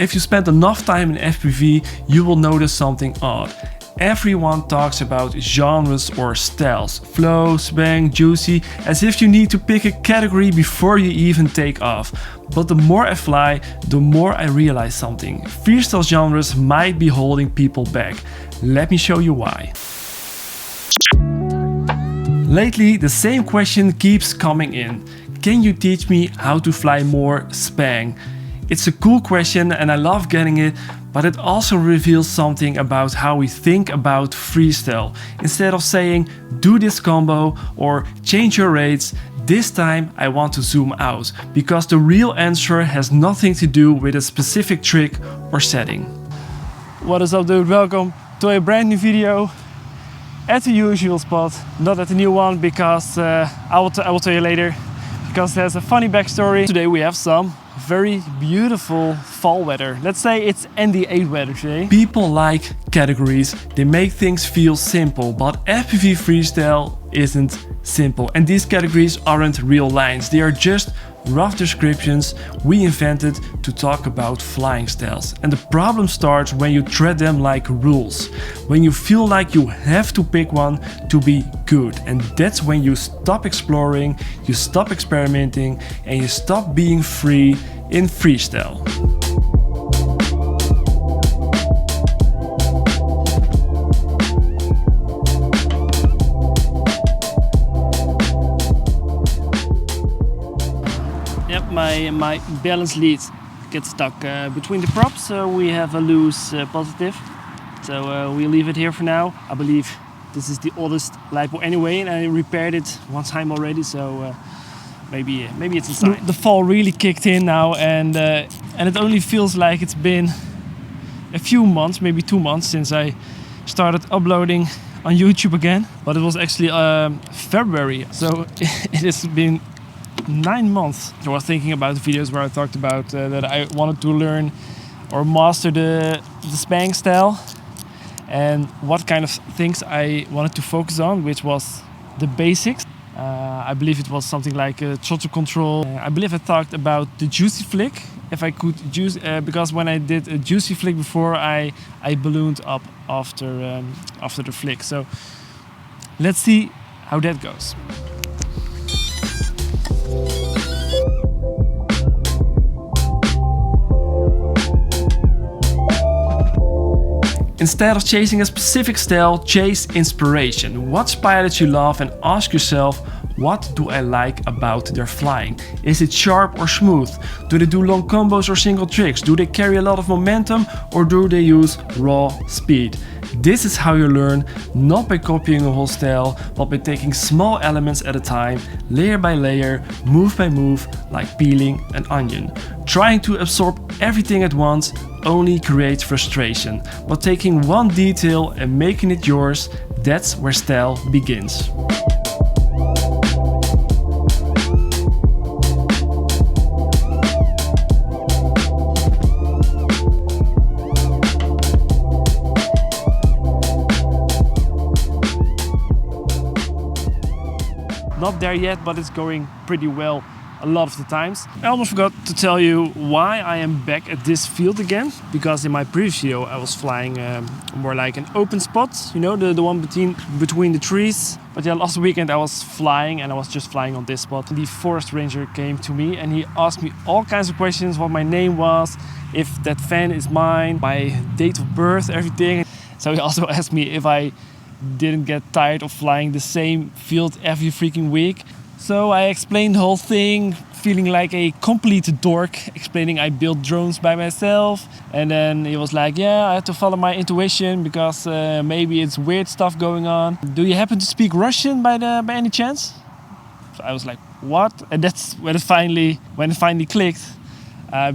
If you spend enough time in FPV, you will notice something odd. Everyone talks about genres or styles, flow, sbang, juicy, as if you need to pick a category before you even take off. But the more I fly, the more I realize something. Freestyle genres might be holding people back. Let me show you why. Lately, the same question keeps coming in. Can you teach me how to fly more Sbang? It's a cool question and I love getting it, but it also reveals something about how we think about freestyle. Instead of saying, do this combo or change your rates, this time I want to zoom out, because the real answer has nothing to do with a specific trick or setting. What is up, dude? Welcome to a brand new video at the usual spot, not at the new one, because I will tell you later, because there's a funny backstory. Today we have some very beautiful fall weather. Let's say it's ND8 weather today. People like categories, they make things feel simple, but FPV freestyle isn't simple. And these categories aren't real lines, they are just rough descriptions we invented to talk about flying styles. And the problem starts when you treat them like rules, when you feel like you have to pick one to be good. And that's when you stop exploring, you stop experimenting, and you stop being free in freestyle. My balance lead gets stuck between the props, so we have a loose positive. So we leave it here for now. I believe this is the oldest LiPo anyway, and I repaired it one time already, so maybe it's a sign. The fall really kicked in now, and it only feels like it's been a few months, maybe 2 months, since I started uploading on YouTube again. But it was actually February, so it has been 9 months. I was thinking about the videos where I talked about that I wanted to learn or master the Sbang style and what kind of things I wanted to focus on, which was the basics. I believe it was something like throttle control. I believe I talked about the juicy flick. If I could juice, because when I did a juicy flick before, I ballooned up after the flick. So let's see how that goes. Instead of chasing a specific style, chase inspiration. Watch pilots you love and ask yourself, what do I like about their flying? Is it sharp or smooth? Do they do long combos or single tricks? Do they carry a lot of momentum or do they use raw speed? This is how you learn, not by copying a whole style, but by taking small elements at a time, layer by layer, move by move, like peeling an onion. Trying to absorb everything at once only creates frustration, but taking one detail and making it yours, that's where style begins. Not there yet, but it's going pretty well a lot of the times. I almost forgot to tell you why I am back at this field again, because in my previous video I was flying more like an open spot, you know, the one between the trees. But yeah, last weekend I was flying and I was just flying on this spot. The forest ranger came to me and he asked me all kinds of questions, what my name was, if that fan is mine, my date of birth, everything. So he also asked me if I didn't get tired of flying the same field every freaking week. So I explained the whole thing, feeling like a complete dork, explaining I built drones by myself. And then he was like, yeah, I had to follow my intuition because maybe it's weird stuff going on. Do you happen to speak Russian by any chance? So I was like, what? And that's when it finally clicked.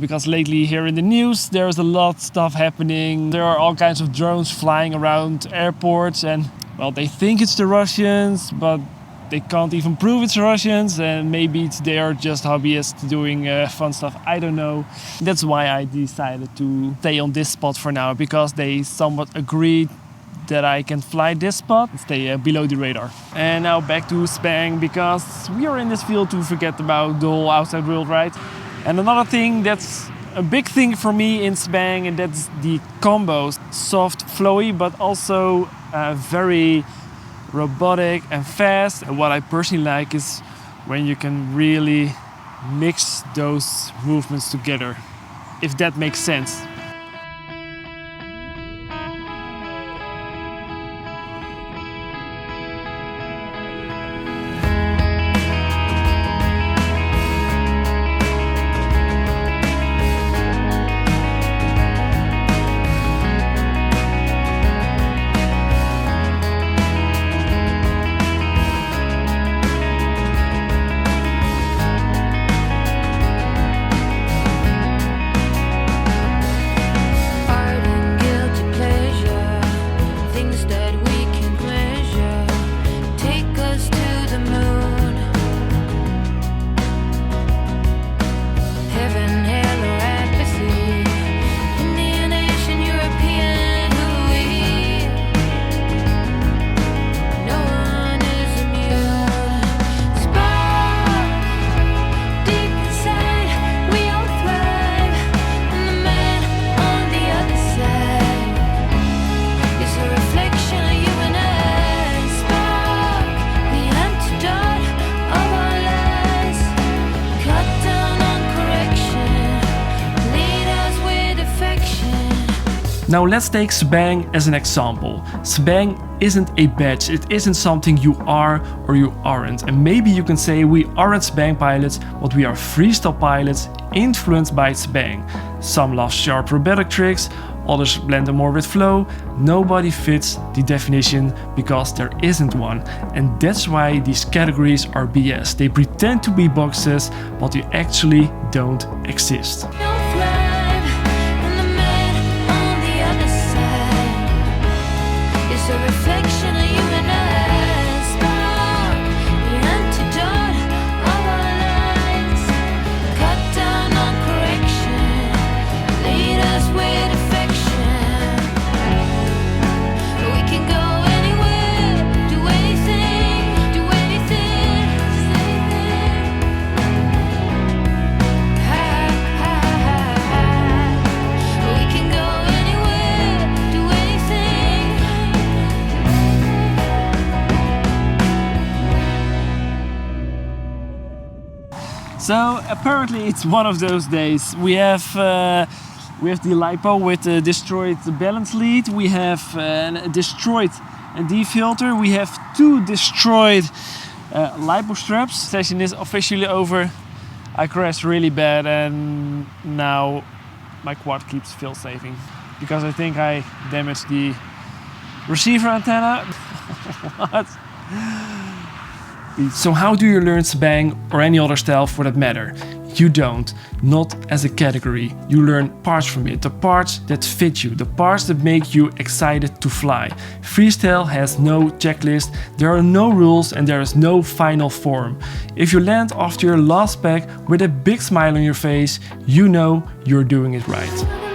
Because lately here in the news there's a lot of stuff happening. There are all kinds of drones flying around airports and, well, they think it's the Russians, but they can't even prove it's Russians, and maybe they are just hobbyists doing fun stuff, I don't know. That's why I decided to stay on this spot for now, because they somewhat agreed that I can fly this spot and stay below the radar. And now back to Sbang, because we are in this field to forget about the whole outside world, right? And another thing that's a big thing for me in Sbang, and that's the combos. Soft, flowy, but also very robotic and fast. And what I personally like is when you can really mix those movements together, if that makes sense. Now let's take Sbang as an example. Sbang isn't a badge, it isn't something you are or you aren't. And maybe you can say we aren't Sbang pilots, but we are freestyle pilots influenced by Sbang. Some love sharp robotic tricks, others blend them more with flow. Nobody fits the definition because there isn't one. And that's why these categories are BS. They pretend to be boxes, but they actually don't exist. A reflection of you and I, spark, the antidote of our lives. Cut down on correction, lead us with affection. We can go anywhere, do anything, do anything, we can go anywhere, do anything. So apparently it's one of those days. We have the LiPo with the destroyed balance lead. We have a destroyed ND filter. We have 2 destroyed LiPo straps. Session is officially over. I crashed really bad and now my quad keeps fail saving because I think I damaged the receiver antenna. What? So how do you learn Sbang or any other style for that matter? You don't, not as a category. You learn parts from it, the parts that fit you, the parts that make you excited to fly. Freestyle has no checklist, there are no rules and there is no final form. If you land after your last pack with a big smile on your face, you know you're doing it right.